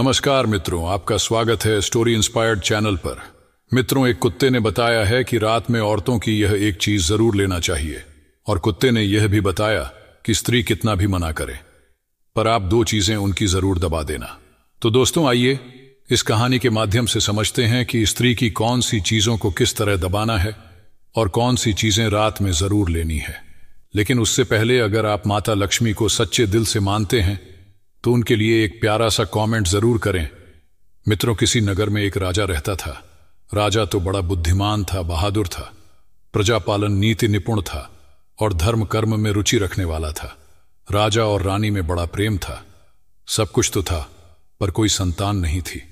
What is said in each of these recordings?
नमस्कार मित्रों, आपका स्वागत है स्टोरी इंस्पायर्ड चैनल पर। मित्रों, एक कुत्ते ने बताया है कि रात में औरतों की यह एक चीज जरूर लेना चाहिए, और कुत्ते ने यह भी बताया कि स्त्री कितना भी मना करे पर आप दो चीजें उनकी जरूर दबा देना। तो दोस्तों, आइए इस कहानी के माध्यम से समझते हैं कि स्त्री की कौन सी चीजों को किस तरह दबाना है और कौन सी चीजें रात में जरूर लेनी है। लेकिन उससे पहले, अगर आप माता लक्ष्मी को सच्चे दिल से मानते हैं तो उनके लिए एक प्यारा सा कमेंट जरूर करें। मित्रों, किसी नगर में एक राजा रहता था। राजा तो बड़ा बुद्धिमान था, बहादुर था, प्रजापालन नीति निपुण था और धर्म कर्म में रुचि रखने वाला था। राजा और रानी में बड़ा प्रेम था, सब कुछ तो था, पर कोई संतान नहीं थी।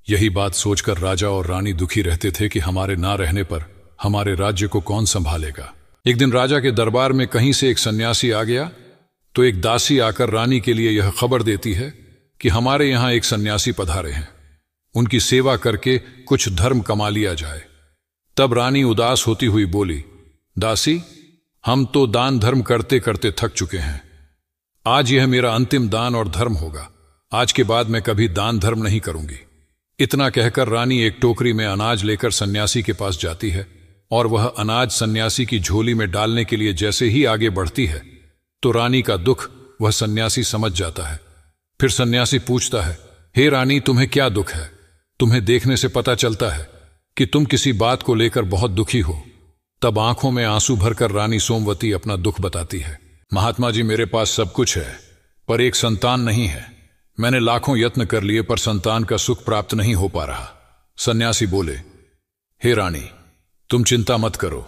यही बात सोचकर राजा और रानी दुखी रहते थे कि हमारे ना रहने पर हमारे राज्य को कौन संभालेगा। एक दिन राजा के दरबार में कहीं से एक सन्यासी आ गया तो एक दासी आकर रानी के लिए यह खबर देती है कि हमारे यहां एक सन्यासी पधारे हैं, उनकी सेवा करके कुछ धर्म कमा लिया जाए। तब रानी उदास होती हुई बोली, दासी, हम तो दान धर्म करते करते थक चुके हैं। आज यह मेरा अंतिम दान और धर्म होगा। आज के बाद मैं कभी दान धर्म नहीं करूंगी। इतना कहकर रानी एक टोकरी में अनाज लेकर सन्यासी के पास जाती है और वह अनाज सन्यासी की झोली में डालने के लिए जैसे ही आगे बढ़ती है तो रानी का दुख वह सन्यासी समझ जाता है। फिर सन्यासी पूछता है, हे रानी, तुम्हें क्या दुख है? तुम्हें देखने से पता चलता है कि तुम किसी बात को लेकर बहुत दुखी हो। तब आंखों में आंसू भरकर रानी सोमवती अपना दुख बताती है। महात्मा जी, मेरे पास सब कुछ है पर एक संतान नहीं है। मैंने लाखों यत्न कर लिए पर संतान का सुख प्राप्त नहीं हो पा रहा। सन्यासी बोले, हे रानी, तुम चिंता मत करो,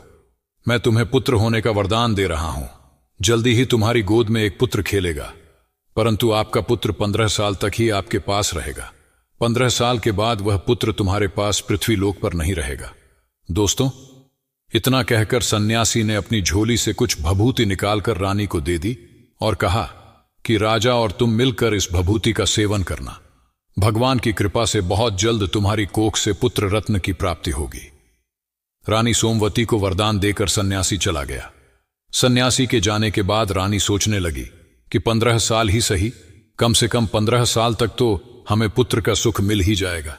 मैं तुम्हें पुत्र होने का वरदान दे रहा हूं। जल्दी ही तुम्हारी गोद में एक पुत्र खेलेगा, परंतु आपका पुत्र 15 साल तक ही आपके पास रहेगा। 15 साल के बाद वह पुत्र तुम्हारे पास पृथ्वी लोक पर नहीं रहेगा। दोस्तों, इतना कहकर सन्यासी ने अपनी झोली से कुछ भभूति निकालकर रानी को दे दी और कहा कि राजा और तुम मिलकर इस भभूति का सेवन करना। भगवान की कृपा से बहुत जल्द तुम्हारी कोख से पुत्र रत्न की प्राप्ति होगी। रानी सोमवती को वरदान देकर सन्यासी चला गया। सन्यासी के जाने के बाद रानी सोचने लगी कि 15 साल ही सही, कम से कम 15 साल तक तो हमें पुत्र का सुख मिल ही जाएगा।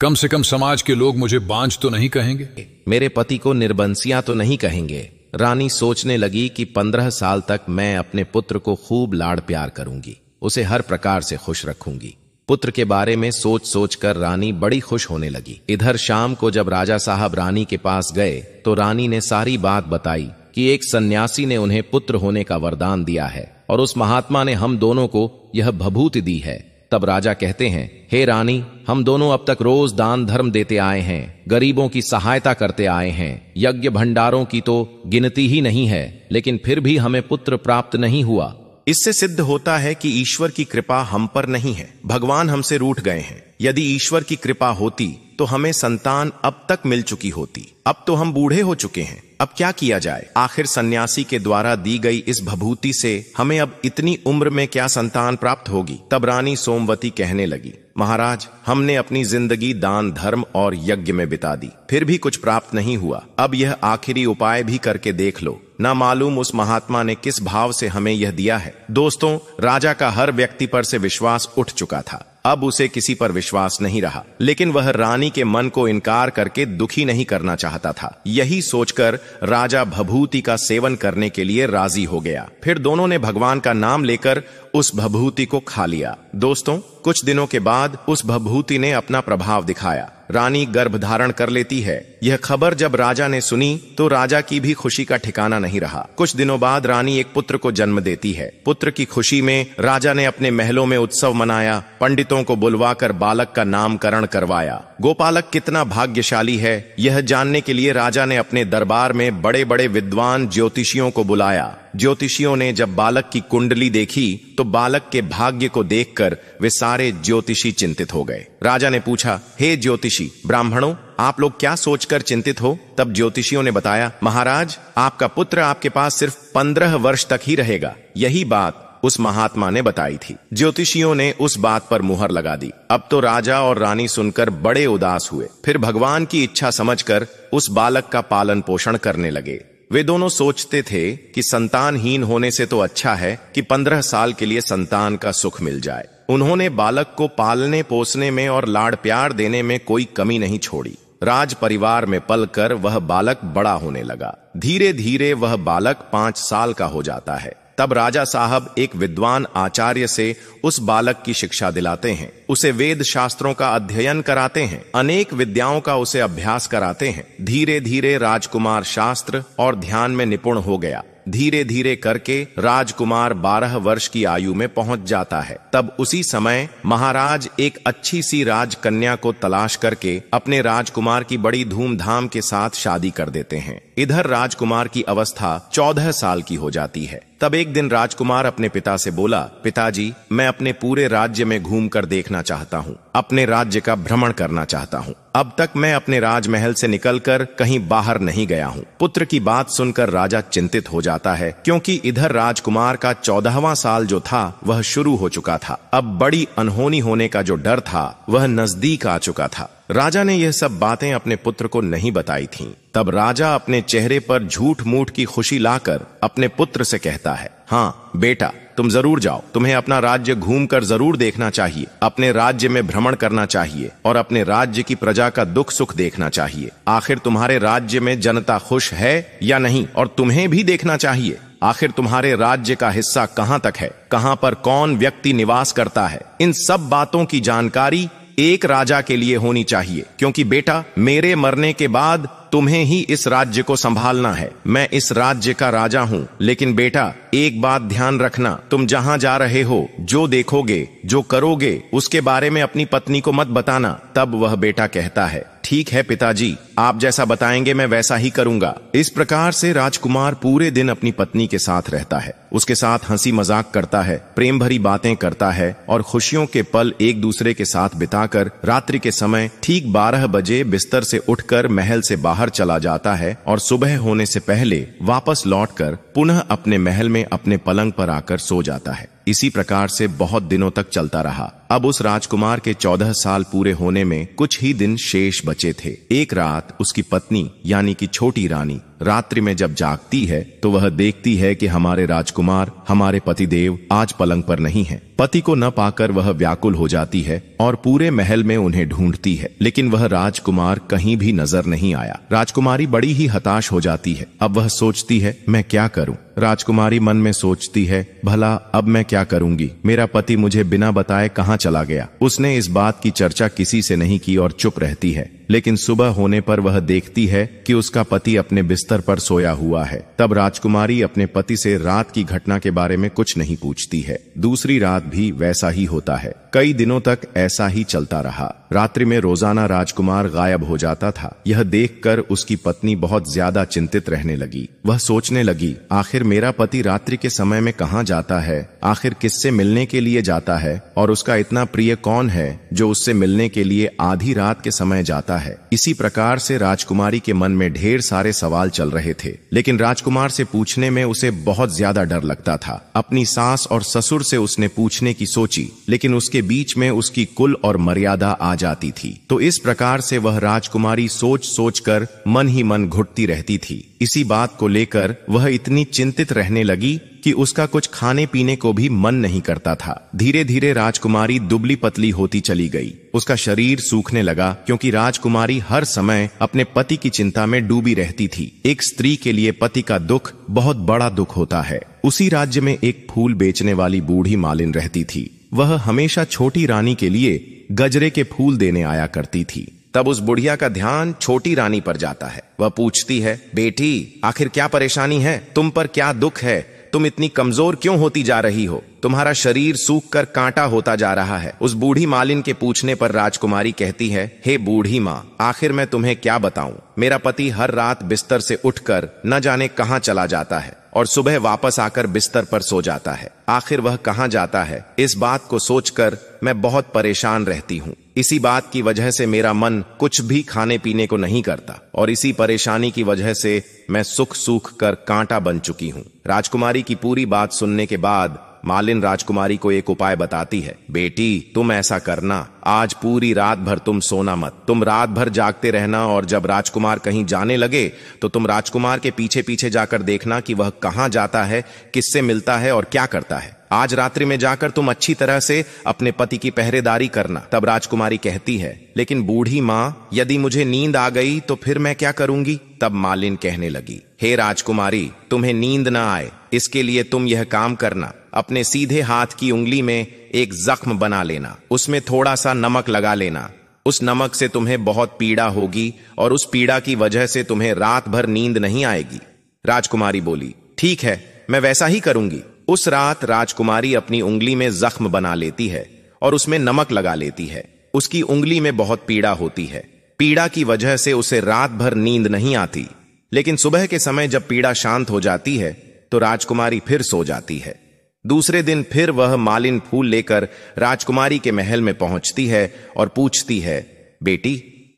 कम से कम समाज के लोग मुझे बांझ तो नहीं कहेंगे, मेरे पति को निर्बंसिया तो नहीं कहेंगे। रानी सोचने लगी कि 15 साल तक मैं अपने पुत्र को खूब लाड़ प्यार करूंगी, उसे हर प्रकार से खुश रखूंगी। पुत्र के बारे में सोच सोच कर रानी बड़ी खुश होने लगी। इधर शाम को जब राजा साहब रानी के पास गए तो रानी ने सारी बात बताई कि एक सन्यासी ने उन्हें पुत्र होने का वरदान दिया है और उस महात्मा ने हम दोनों को यह भभूति दी है। तब राजा कहते हैं, हे रानी, हम दोनों अब तक रोज दान धर्म देते आए हैं, गरीबों की सहायता करते आए हैं, यज्ञ भंडारों की तो गिनती ही नहीं है, लेकिन फिर भी हमें पुत्र प्राप्त नहीं हुआ। इससे सिद्ध होता है कि ईश्वर की कृपा हम पर नहीं है, भगवान हमसे रूठ गए हैं। यदि ईश्वर की कृपा होती तो हमें संतान अब तक मिल चुकी होती। अब तो हम बूढ़े हो चुके हैं, अब क्या किया जाए? आखिर सन्यासी के द्वारा दी गई इस भभूति से हमें अब इतनी उम्र में क्या संतान प्राप्त होगी? तब रानी सोमवती कहने लगी, महाराज, हमने अपनी जिंदगी दान धर्म और यज्ञ में बिता दी, फिर भी कुछ प्राप्त नहीं हुआ। अब यह आखिरी उपाय भी करके देख लो। ना मालूम उस महात्मा ने किस भाव से हमें यह दिया है। दोस्तों, राजा का हर व्यक्ति पर से विश्वास उठ चुका था, अब उसे किसी पर विश्वास नहीं रहा, लेकिन वह रानी के मन को इनकार करके दुखी नहीं करना चाहता था। यही सोचकर राजा भभूति का सेवन करने के लिए राजी हो गया। फिर दोनों ने भगवान का नाम लेकर उस भभूति को खा लिया। दोस्तों, कुछ दिनों के बाद उस भभूति ने अपना प्रभाव दिखाया। रानी गर्भ धारण कर लेती है। यह खबर जब राजा ने सुनी तो राजा की भी खुशी का ठिकाना नहीं रहा। कुछ दिनों बाद रानी एक पुत्र को जन्म देती है। पुत्र की खुशी में राजा ने अपने महलों में उत्सव मनाया, पंडितों को बुलवाकर बालक का नामकरण करवाया। गोपालक कितना भाग्यशाली है, यह जानने के लिए राजा ने अपने दरबार में बड़े बड़े विद्वान ज्योतिषियों को बुलाया। ज्योतिषियों ने जब बालक की कुंडली देखी तो बालक के भाग्य को देखकर वे सारे ज्योतिषी चिंतित हो गए। राजा ने पूछा, हे ज्योतिषी ब्राह्मणों, आप लोग क्या सोचकर चिंतित हो? तब ज्योतिषियों ने बताया, महाराज, आपका पुत्र आपके पास सिर्फ 15 वर्ष तक ही रहेगा। यही बात उस महात्मा ने बताई थी। ज्योतिषियों ने उस बात पर मुहर लगा दी। अब तो राजा और रानी सुनकर बड़े उदास हुए। फिर भगवान की इच्छा समझकर उस बालक का पालन पोषण करने लगे। वे दोनों सोचते थे कि संतानहीन होने से तो अच्छा है कि 15 साल के लिए संतान का सुख मिल जाए। उन्होंने बालक को पालने पोसने में और लाड़ प्यार देने में कोई कमी नहीं छोड़ी। राज परिवार में पलकर वह बालक बड़ा होने लगा। धीरे धीरे वह बालक 5 साल का हो जाता है। तब राजा साहब एक विद्वान आचार्य से उस बालक की शिक्षा दिलाते हैं, उसे वेद शास्त्रों का अध्ययन कराते हैं, अनेक विद्याओं का उसे अभ्यास कराते हैं। धीरे धीरे राजकुमार शास्त्र और ध्यान में निपुण हो गया। धीरे धीरे करके राजकुमार 12 वर्ष की आयु में पहुंच जाता है। तब उसी समय महाराज एक अच्छी सी राजकन्या को तलाश करके अपने राजकुमार की बड़ी धूमधाम के साथ शादी कर देते हैं। इधर राजकुमार की अवस्था 14 साल की हो जाती है। तब एक दिन राजकुमार अपने पिता से बोला, पिताजी, मैं अपने पूरे राज्य में घूमकर देखना चाहता हूँ, अपने राज्य का भ्रमण करना चाहता हूँ। अब तक मैं अपने राजमहल से निकलकर कहीं बाहर नहीं गया हूँ। पुत्र की बात सुनकर राजा चिंतित हो जाता है, क्योंकि इधर राजकुमार का 14वां साल जो था वह शुरू हो चुका था। अब बड़ी अनहोनी होने का जो डर था वह नजदीक आ चुका था। राजा ने यह सब बातें अपने पुत्र को नहीं बताई थीं। तब राजा अपने चेहरे पर झूठ मूठ की खुशी लाकर अपने पुत्र से कहता है, हाँ बेटा, तुम जरूर जाओ, तुम्हें अपना राज्य घूमकर जरूर देखना चाहिए, अपने राज्य में भ्रमण करना चाहिए और अपने राज्य की प्रजा का दुख सुख देखना चाहिए। आखिर तुम्हारे राज्य में जनता खुश है या नहीं, और तुम्हें भी देखना चाहिए आखिर तुम्हारे राज्य का हिस्सा कहाँ तक है, कहाँ पर कौन व्यक्ति निवास करता है। इन सब बातों की जानकारी एक राजा के लिए होनी चाहिए, क्योंकि बेटा, मेरे मरने के बाद तुम्हें ही इस राज्य को संभालना है। मैं इस राज्य का राजा हूँ, लेकिन बेटा एक बात ध्यान रखना, तुम जहाँ जा रहे हो, जो देखोगे, जो करोगे, उसके बारे में अपनी पत्नी को मत बताना। तब वह बेटा कहता है, ठीक है पिताजी, आप जैसा बताएंगे मैं वैसा ही करूंगा। इस प्रकार से राजकुमार पूरे दिन अपनी पत्नी के साथ रहता है, उसके साथ हंसी मजाक करता है, प्रेम भरी बातें करता है और खुशियों के पल एक दूसरे के साथ बिताकर रात्रि के समय ठीक 12 बजे बिस्तर से उठकर महल से बाहर चला जाता है और सुबह होने से पहले वापस लौटकर पुनः अपने महल में अपने पलंग पर आकर सो जाता है। इसी प्रकार से बहुत दिनों तक चलता रहा। अब उस राजकुमार के 14 साल पूरे होने में कुछ ही दिन शेष बचे थे। एक रात उसकी पत्नी यानी कि छोटी रानी रात्रि में जब जागती है तो वह देखती है कि हमारे राजकुमार, हमारे पतिदेव आज पलंग पर नहीं है। पति को न पाकर वह व्याकुल हो जाती है और पूरे महल में उन्हें ढूंढती है, लेकिन वह राजकुमार कहीं भी नजर नहीं आया। राजकुमारी बड़ी ही हताश हो जाती है। अब वह सोचती है, मैं क्या करूं? राजकुमारी मन में सोचती है, भला अब मैं क्या करूंगी? मेरा पति मुझे बिना बताए कहाँ चला गया? उसने इस बात की चर्चा किसी से नहीं की और चुप रहती है। लेकिन सुबह होने पर वह देखती है कि उसका पति अपने बिस्तर पर सोया हुआ है। तब राजकुमारी अपने पति से रात की घटना के बारे में कुछ नहीं पूछती है। दूसरी रात भी वैसा ही होता है। कई दिनों तक ऐसा ही चलता रहा। रात्रि में रोजाना राजकुमार गायब हो जाता था। यह देखकर उसकी पत्नी बहुत ज्यादा चिंतित रहने लगी। वह सोचने लगी, आखिर मेरा पति रात्रि के समय में कहाँ जाता है? आखिर किससे मिलने के लिए जाता है? और उसका इतना प्रिय कौन है जो उससे मिलने के लिए आधी रात के समय जाता है? इसी प्रकार से राजकुमारी के मन में ढेर सारे सवाल चल रहे थे, लेकिन राजकुमार से पूछने में उसे बहुत ज्यादा डर लगता था। अपनी सास और ससुर से उसने पूछने की सोची, लेकिन उसके बीच में उसकी कुल और मर्यादा आ जाती थी। तो इस प्रकार से वह राजकुमारी सोच सोच कर मन ही मन घुटती रहती थी। इसी बात को लेकर वह इतनी चिंतित रहने लगी कि उसका कुछ खाने पीने को भी मन नहीं करता था। धीरे धीरे राजकुमारी दुबली पतली होती चली गई। उसका शरीर सूखने लगा, क्योंकि राजकुमारी हर समय अपने पति की चिंता में डूबी रहती थी। एक स्त्री के लिए पति का दुख बहुत बड़ा दुख होता है। उसी राज्य में एक फूल बेचने वाली बूढ़ी मालिन रहती थी। वह हमेशा छोटी रानी के लिए गजरे के फूल देने आया करती थी। तब उस बुढ़िया का ध्यान छोटी रानी पर जाता है। वह पूछती है, बेटी, आखिर क्या परेशानी है? तुम पर क्या दुख है? तुम इतनी कमजोर क्यों होती जा रही हो? तुम्हारा शरीर सूख कर कांटा होता जा रहा है। उस बूढ़ी मालिन के पूछने पर राजकुमारी कहती है, हे बूढ़ी माँ, आखिर मैं तुम्हें क्या बताऊं? मेरा पति हर रात बिस्तर से उठकर न जाने कहां चला जाता है और सुबह वापस आकर बिस्तर पर सो जाता है। आखिर वह कहां जाता है? इस बात को सोचकर मैं बहुत परेशान रहती हूँ। इसी बात की वजह से मेरा मन कुछ भी खाने पीने को नहीं करता और इसी परेशानी की वजह से मैं सूख सूख कर कांटा बन चुकी हूँ। राजकुमारी की पूरी बात सुनने के बाद मालिन राजकुमारी को एक उपाय बताती है। बेटी, तुम ऐसा करना, आज पूरी रात भर तुम सोना मत। तुम रात भर जागते रहना और जब राजकुमार कहीं जाने लगे तो तुम राजकुमार के पीछे पीछे जाकर देखना कि वह कहाँ जाता है, किससे मिलता है और क्या करता है। आज रात्रि में जाकर तुम अच्छी तरह से अपने पति की पहरेदारी करना। तब राजकुमारी कहती है, लेकिन बूढ़ी माँ, यदि मुझे नींद आ गई तो फिर मैं क्या करूंगी? तब मालिन कहने लगी, हे राजकुमारी, तुम्हें नींद ना आए इसके लिए तुम यह काम करना, अपने सीधे हाथ की उंगली में एक जख्म बना लेना, उसमें थोड़ा सा नमक लगा लेना। उस नमक से तुम्हें बहुत पीड़ा होगी और उस पीड़ा की वजह से तुम्हें रात भर नींद नहीं आएगी। राजकुमारी बोली, ठीक है, मैं वैसा ही करूंगी। उस रात राजकुमारी अपनी उंगली में जख्म बना लेती है और उसमें नमक लगा लेती है। उसकी उंगली में बहुत पीड़ा होती है। पीड़ा की वजह से उसे रात भर नींद नहीं आती, लेकिन सुबह के समय जब पीड़ा शांत हो जाती है तो राजकुमारी फिर सो जाती है। दूसरे दिन फिर वह मालिन फूल लेकर राजकुमारी के महल में पहुंचती है और पूछती है, बेटी,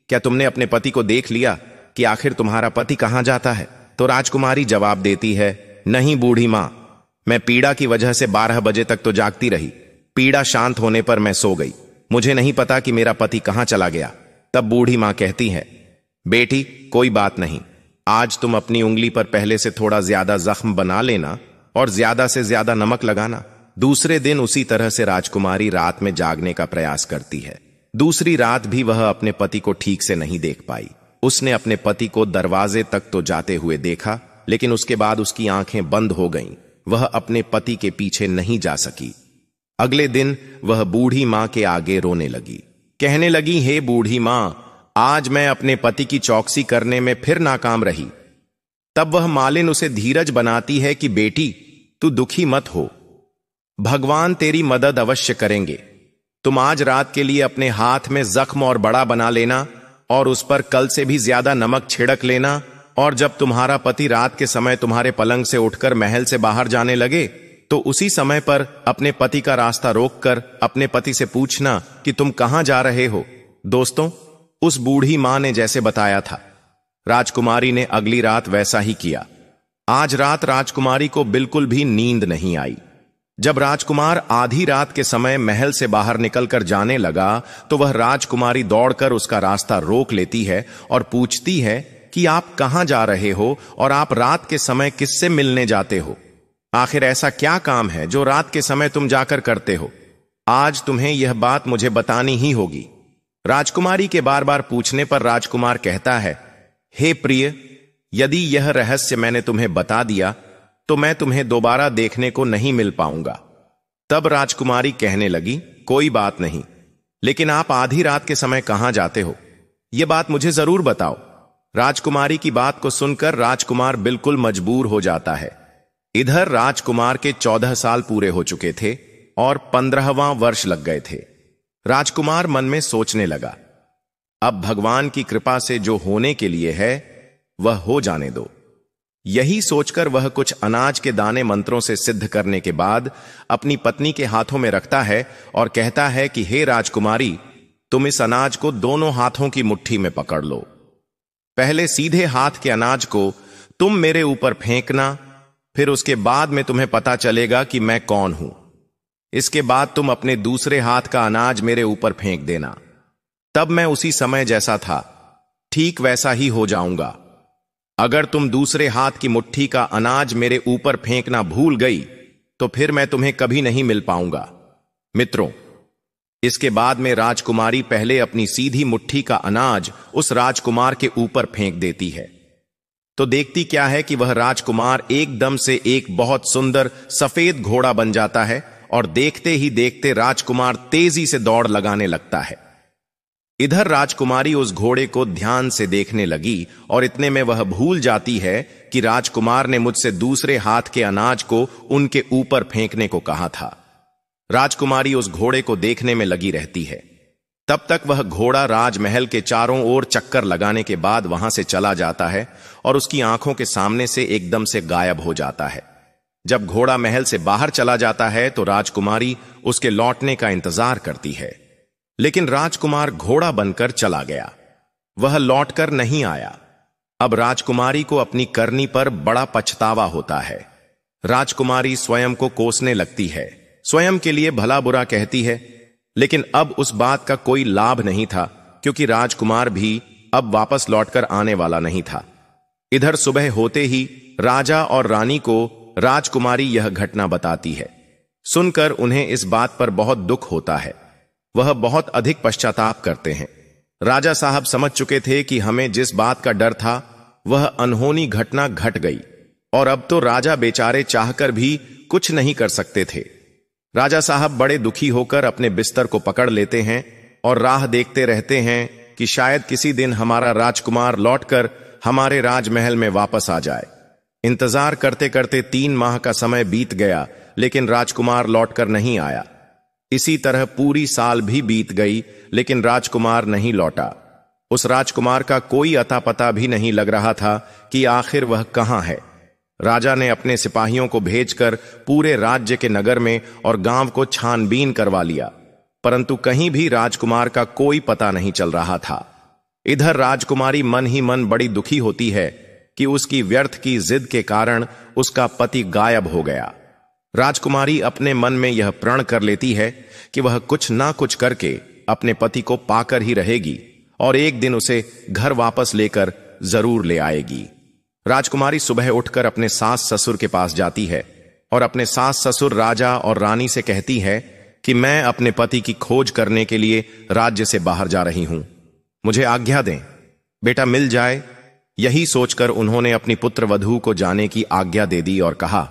क्या तुमने अपने पति को देख लिया कि आखिर तुम्हारा पति कहां जाता है? तो राजकुमारी जवाब देती है, नहीं बूढ़ी मां, मैं पीड़ा की वजह से 12 बजे तक तो जागती रही। पीड़ा शांत होने पर मैं सो गई। मुझे नहीं पता कि मेरा पति कहां चला गया। तब बूढ़ी मां कहती है, बेटी, कोई बात नहीं, आज तुम अपनी उंगली पर पहले से थोड़ा ज्यादा जख्म बना लेना और ज्यादा से ज्यादा नमक लगाना। दूसरे दिन उसी तरह से राजकुमारी रात में जागने का प्रयास करती है। दूसरी रात भी वह अपने पति को ठीक से नहीं देख पाई। उसने अपने पति को दरवाजे तक तो जाते हुए देखा, लेकिन उसके बाद उसकी आंखें बंद हो गईं। वह अपने पति के पीछे नहीं जा सकी। अगले दिन वह बूढ़ी मां के आगे रोने लगी, कहने लगी, हे बूढ़ी मां, आज मैं अपने पति की चौकसी करने में फिर नाकाम रही। तब वह मालिन उसे धीरज बनाती है कि बेटी, तू दुखी मत हो, भगवान तेरी मदद अवश्य करेंगे। तुम आज रात के लिए अपने हाथ में जख्म और बड़ा बना लेना और उस पर कल से भी ज्यादा नमक छिड़क लेना, और जब तुम्हारा पति रात के समय तुम्हारे पलंग से उठकर महल से बाहर जाने लगे तो उसी समय पर अपने पति का रास्ता रोककर अपने पति से पूछना कि तुम कहां जा रहे हो। दोस्तों, उस बूढ़ी मां ने जैसे बताया था, राजकुमारी ने अगली रात वैसा ही किया। आज रात राजकुमारी को बिल्कुल भी नींद नहीं आई। जब राजकुमार आधी रात के समय महल से बाहर निकलकर जाने लगा तो वह राजकुमारी दौड़कर उसका रास्ता रोक लेती है और पूछती है कि आप कहां जा रहे हो और आप रात के समय किससे मिलने जाते हो? आखिर ऐसा क्या काम है जो रात के समय तुम जाकर करते हो? आज तुम्हें यह बात मुझे बतानी ही होगी। राजकुमारी के बार बार पूछने पर राजकुमार कहता है, हे प्रिय, यदि यह रहस्य मैंने तुम्हें बता दिया तो मैं तुम्हें दोबारा देखने को नहीं मिल पाऊंगा। तब राजकुमारी कहने लगी, कोई बात नहीं, लेकिन आप आधी रात के समय कहां जाते हो? यह बात मुझे जरूर बताओ। राजकुमारी की बात को सुनकर राजकुमार बिल्कुल मजबूर हो जाता है। इधर राजकुमार के 14 साल पूरे हो चुके थे और 15वां वर्ष लग गए थे। राजकुमार मन में सोचने लगा, अब भगवान की कृपा से जो होने के लिए है वह हो जाने दो। यही सोचकर वह कुछ अनाज के दाने मंत्रों से सिद्ध करने के बाद अपनी पत्नी के हाथों में रखता है और कहता है कि हे राजकुमारी, तुम इस अनाज को दोनों हाथों की मुट्ठी में पकड़ लो। पहले सीधे हाथ के अनाज को तुम मेरे ऊपर फेंकना, फिर उसके बाद में तुम्हें पता चलेगा कि मैं कौन हूं। इसके बाद तुम अपने दूसरे हाथ का अनाज मेरे ऊपर फेंक देना। तब मैं उसी समय जैसा था ठीक वैसा ही हो जाऊंगा। अगर तुम दूसरे हाथ की मुट्ठी का अनाज मेरे ऊपर फेंकना भूल गई तो फिर मैं तुम्हें कभी नहीं मिल पाऊंगा। मित्रों, इसके बाद में राजकुमारी पहले अपनी सीधी मुट्ठी का अनाज उस राजकुमार के ऊपर फेंक देती है, तो देखती क्या है कि वह राजकुमार एकदम से एक बहुत सुंदर सफेद घोड़ा बन जाता है और देखते ही देखते राजकुमार तेजी से दौड़ लगाने लगता है। इधर राजकुमारी उस घोड़े को ध्यान से देखने लगी और इतने में वह भूल जाती है कि राजकुमार ने मुझसे दूसरे हाथ के अनाज को उनके ऊपर फेंकने को कहा था। राजकुमारी उस घोड़े को देखने में लगी रहती है। तब तक वह घोड़ा राजमहल के चारों ओर चक्कर लगाने के बाद वहां से चला जाता है और उसकी आंखों के सामने से एकदम से गायब हो जाता है। जब घोड़ा महल से बाहर चला जाता है तो राजकुमारी उसके लौटने का इंतजार करती है, लेकिन राजकुमार घोड़ा बनकर चला गया। वह लौटकर नहीं आया। अब राजकुमारी को अपनी करनी पर बड़ा पछतावा होता है। राजकुमारी स्वयं को कोसने लगती है, स्वयं के लिए भला बुरा कहती है, लेकिन अब उस बात का कोई लाभ नहीं था क्योंकि राजकुमार भी अब वापस लौटकर आने वाला नहीं था। इधर सुबह होते ही राजा और रानी को राजकुमारी यह घटना बताती है। सुनकर उन्हें इस बात पर बहुत दुख होता है। वह बहुत अधिक पश्चाताप करते हैं। राजा साहब समझ चुके थे कि हमें जिस बात का डर था वह अनहोनी घटना घट गई, और अब तो राजा बेचारे चाहकर भी कुछ नहीं कर सकते थे। राजा साहब बड़े दुखी होकर अपने बिस्तर को पकड़ लेते हैं और राह देखते रहते हैं कि शायद किसी दिन हमारा राजकुमार लौटकर हमारे राजमहल में वापस आ जाए। इंतजार करते करते 3 माह का समय बीत गया, लेकिन राजकुमार लौटकर नहीं आया। इसी तरह पूरी साल भी बीत गई, लेकिन राजकुमार नहीं लौटा। उस राजकुमार का कोई अता पता भी नहीं लग रहा था कि आखिर वह कहां है। राजा ने अपने सिपाहियों को भेजकर पूरे राज्य के नगर में और गांव को छानबीन करवा लिया, परंतु कहीं भी राजकुमार का कोई पता नहीं चल रहा था। इधर राजकुमारी मन ही मन बड़ी दुखी होती है कि उसकी व्यर्थ की जिद के कारण उसका पति गायब हो गया। राजकुमारी अपने मन में यह प्रण कर लेती है कि वह कुछ ना कुछ करके अपने पति को पाकर ही रहेगी और एक दिन उसे घर वापस लेकर जरूर ले आएगी। राजकुमारी सुबह उठकर अपने सास ससुर के पास जाती है और अपने सास ससुर राजा और रानी से कहती है कि मैं अपने पति की खोज करने के लिए राज्य से बाहर जा रही हूं, मुझे आज्ञा दें, बेटा मिल जाए। यही सोचकर उन्होंने अपनी पुत्र वधू को जाने की आज्ञा दे दी और कहा,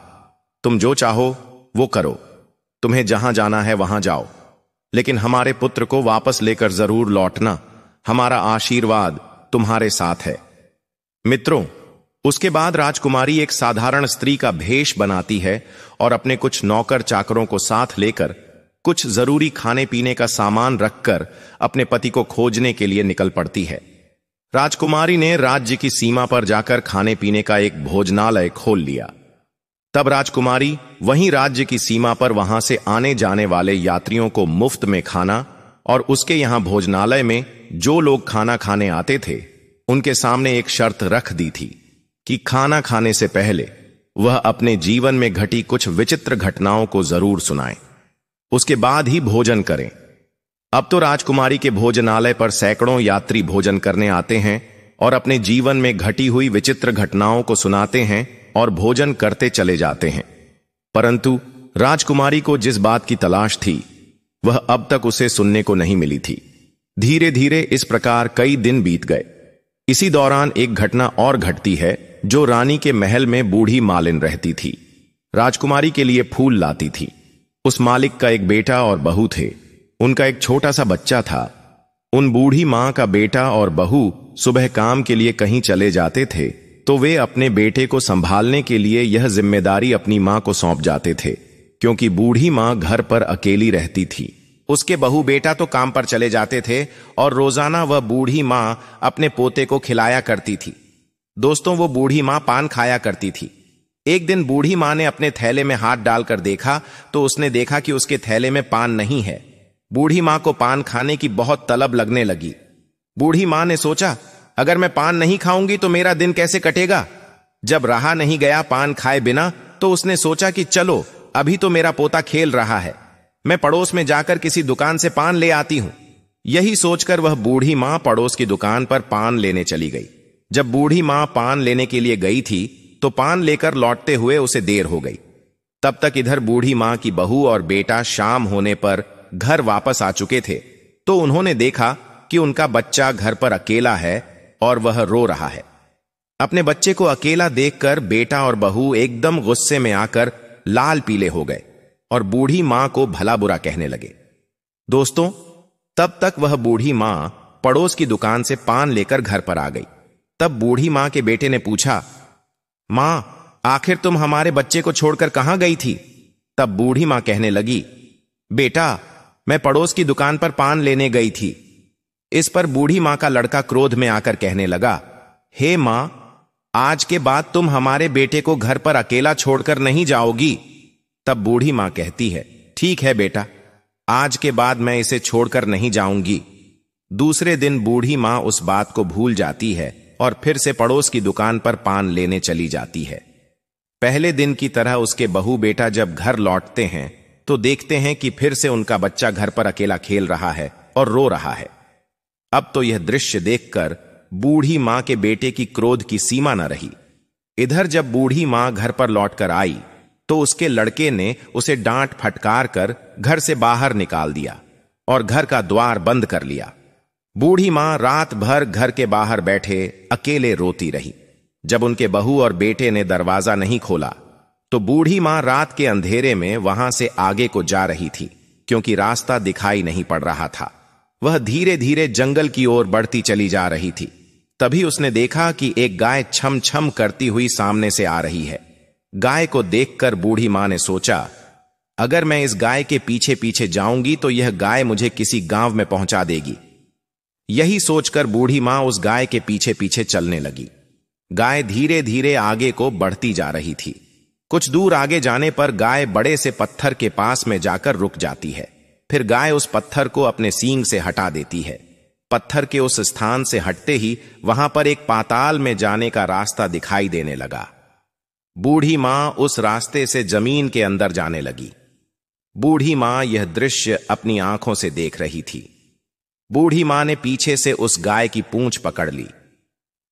तुम जो चाहो वो करो, तुम्हें जहां जाना है वहां जाओ, लेकिन हमारे पुत्र को वापस लेकर जरूर लौटना, हमारा आशीर्वाद तुम्हारे साथ है। मित्रों, उसके बाद राजकुमारी एक साधारण स्त्री का भेष बनाती है और अपने कुछ नौकर चाकरों को साथ लेकर कुछ जरूरी खाने पीने का सामान रखकर अपने पति को खोजने के लिए निकल पड़ती है। राजकुमारी ने राज्य की सीमा पर जाकर खाने पीने का एक भोजनालय खोल लिया। तब राजकुमारी वहीं राज्य की सीमा पर वहां से आने जाने वाले यात्रियों को मुफ्त में खाना और उसके यहां भोजनालय में जो लोग खाना खाने आते थे उनके सामने एक शर्त रख दी थी कि खाना खाने से पहले वह अपने जीवन में घटी कुछ विचित्र घटनाओं को जरूर सुनाएं, उसके बाद ही भोजन करें। अब तो राजकुमारी के भोजनालय पर सैकड़ों यात्री भोजन करने आते हैं और अपने जीवन में घटी हुई विचित्र घटनाओं को सुनाते हैं और भोजन करते चले जाते हैं, परंतु राजकुमारी को जिस बात की तलाश थी वह अब तक उसे सुनने को नहीं मिली थी। धीरे धीरे इस प्रकार कई दिन बीत गए। इसी दौरान एक घटना और घटती है जो रानी के महल में बूढ़ी मालिन रहती थी। राजकुमारी के लिए फूल लाती थी। उस मालिक का एक बेटा और बहू थे। उनका एक छोटा सा बच्चा था। उन बूढ़ी मां का बेटा और बहू सुबह काम के लिए कहीं चले जाते थे तो वे अपने बेटे को संभालने के लिए यह जिम्मेदारी अपनी मां को सौंप जाते थे, क्योंकि बूढ़ी मां घर पर अकेली रहती थी। उसके बहू बेटा तो काम पर चले जाते थे और रोजाना वह बूढ़ी मां अपने पोते को खिलाया करती थी। दोस्तों, वो बूढ़ी मां पान खाया करती थी। एक दिन बूढ़ी मां ने अपने थैले में हाथ डालकर देखा तो उसने देखा कि उसके थैले में पान नहीं है। बूढ़ी मां को पान खाने की बहुत तलब लगने लगी। बूढ़ी मां ने सोचा, अगर मैं पान नहीं खाऊंगी तो मेरा दिन कैसे कटेगा। जब रहा नहीं गया पान खाए बिना तो उसने सोचा कि चलो अभी तो मेरा पोता खेल रहा है, मैं पड़ोस में जाकर किसी दुकान से पान ले आती हूं। यही सोचकर वह बूढ़ी मां पड़ोस की दुकान पर पान लेने चली गई। जब बूढ़ी मां पान लेने के लिए गई थी तो पान लेकर लौटते हुए उसे देर हो गई। तब तक इधर बूढ़ी मां की बहू और बेटा शाम होने पर घर वापस आ चुके थे तो उन्होंने देखा कि उनका बच्चा घर पर अकेला है और वह रो रहा है। अपने बच्चे को अकेला देखकर बेटा और बहू एकदम गुस्से में आकर लाल पीले हो गए और बूढ़ी मां को भला बुरा कहने लगे। दोस्तों, तब तक वह बूढ़ी मां पड़ोस की दुकान से पान लेकर घर पर आ गई। तब बूढ़ी मां के बेटे ने पूछा, मां, आखिर तुम हमारे बच्चे को छोड़कर कहां गई थी? तब बूढ़ी मां कहने लगी, बेटा, मैं पड़ोस की दुकान पर पान लेने गई थी। इस पर बूढ़ी मां का लड़का क्रोध में आकर कहने लगा, हे मां, आज के बाद तुम हमारे बेटे को घर पर अकेला छोड़कर नहीं जाओगी। तब बूढ़ी मां कहती है, ठीक है बेटा, आज के बाद मैं इसे छोड़कर नहीं जाऊंगी। दूसरे दिन बूढ़ी मां उस बात को भूल जाती है और फिर से पड़ोस की दुकान पर पान लेने चली जाती है। पहले दिन की तरह उसके बहू बेटा जब घर लौटते हैं तो देखते हैं कि फिर से उनका बच्चा घर पर अकेला खेल रहा है और रो रहा है। अब तो यह दृश्य देखकर बूढ़ी मां के बेटे की क्रोध की सीमा न रही। इधर जब बूढ़ी मां घर पर लौटकर आई तो उसके लड़के ने उसे डांट फटकार कर घर से बाहर निकाल दिया और घर का द्वार बंद कर लिया। बूढ़ी मां रात भर घर के बाहर बैठे अकेले रोती रही। जब उनके बहू और बेटे ने दरवाजा नहीं खोला तो बूढ़ी मां रात के अंधेरे में वहां से आगे को जा रही थी, क्योंकि रास्ता दिखाई नहीं पड़ रहा था। वह धीरे धीरे जंगल की ओर बढ़ती चली जा रही थी। तभी उसने देखा कि एक गाय छम छम करती हुई सामने से आ रही है। गाय को देखकर बूढ़ी मां ने सोचा, अगर मैं इस गाय के पीछे पीछे जाऊंगी तो यह गाय मुझे किसी गांव में पहुंचा देगी। यही सोचकर बूढ़ी मां उस गाय के पीछे पीछे चलने लगी। गाय धीरे धीरे आगे को बढ़ती जा रही थी। कुछ दूर आगे जाने पर गाय बड़े से पत्थर के पास में जाकर रुक जाती है। फिर गाय उस पत्थर को अपने सींग से हटा देती है। पत्थर के उस स्थान से हटते ही वहां पर एक पाताल में जाने का रास्ता दिखाई देने लगा। बूढ़ी मां उस रास्ते से जमीन के अंदर जाने लगी। बूढ़ी मां यह दृश्य अपनी आंखों से देख रही थी। बूढ़ी मां ने पीछे से उस गाय की पूंछ पकड़ ली।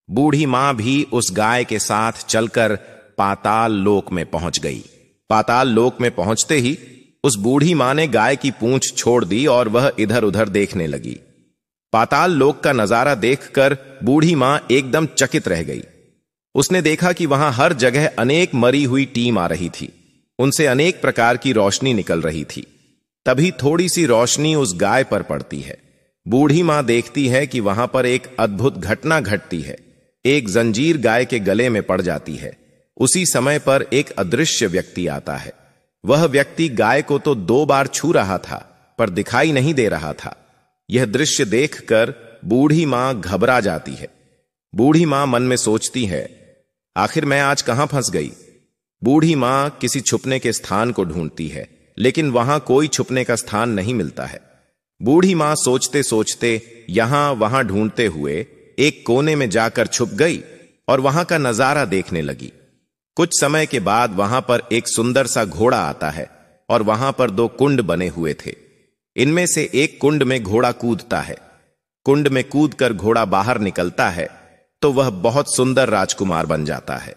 बूढ़ी मां भी उस गाय के साथ चलकर पाताल लोक में पहुंच गई। पाताल लोक में पहुंचते ही उस बूढ़ी मां ने गाय की पूंछ छोड़ दी और वह इधर उधर देखने लगी। पाताल लोक का नजारा देखकर बूढ़ी मां एकदम चकित रह गई। उसने देखा कि वहां हर जगह अनेक मरी हुई टीम आ रही थी। उनसे अनेक प्रकार की रोशनी निकल रही थी। तभी थोड़ी सी रोशनी उस गाय पर पड़ती है। बूढ़ी मां देखती है कि वहां पर एक अद्भुत घटना घटती है। एक जंजीर गाय के गले में पड़ जाती है। उसी समय पर एक अदृश्य व्यक्ति आता है। वह व्यक्ति गाय को तो 2 बार छू रहा था पर दिखाई नहीं दे रहा था। यह दृश्य देखकर बूढ़ी मां घबरा जाती है। बूढ़ी मां मन में सोचती है, आखिर मैं आज कहां फंस गई। बूढ़ी मां किसी छुपने के स्थान को ढूंढती है, लेकिन वहां कोई छुपने का स्थान नहीं मिलता है। बूढ़ी मां सोचते सोचते यहां वहां ढूंढते हुए एक कोने में जाकर छुप गई और वहां का नजारा देखने लगी। कुछ समय के बाद वहां पर एक सुंदर सा घोड़ा आता है और वहां पर 2 कुंड बने हुए थे। इनमें से एक कुंड में घोड़ा कूदता है। कुंड में कूदकर घोड़ा बाहर निकलता है तो वह बहुत सुंदर राजकुमार बन जाता है।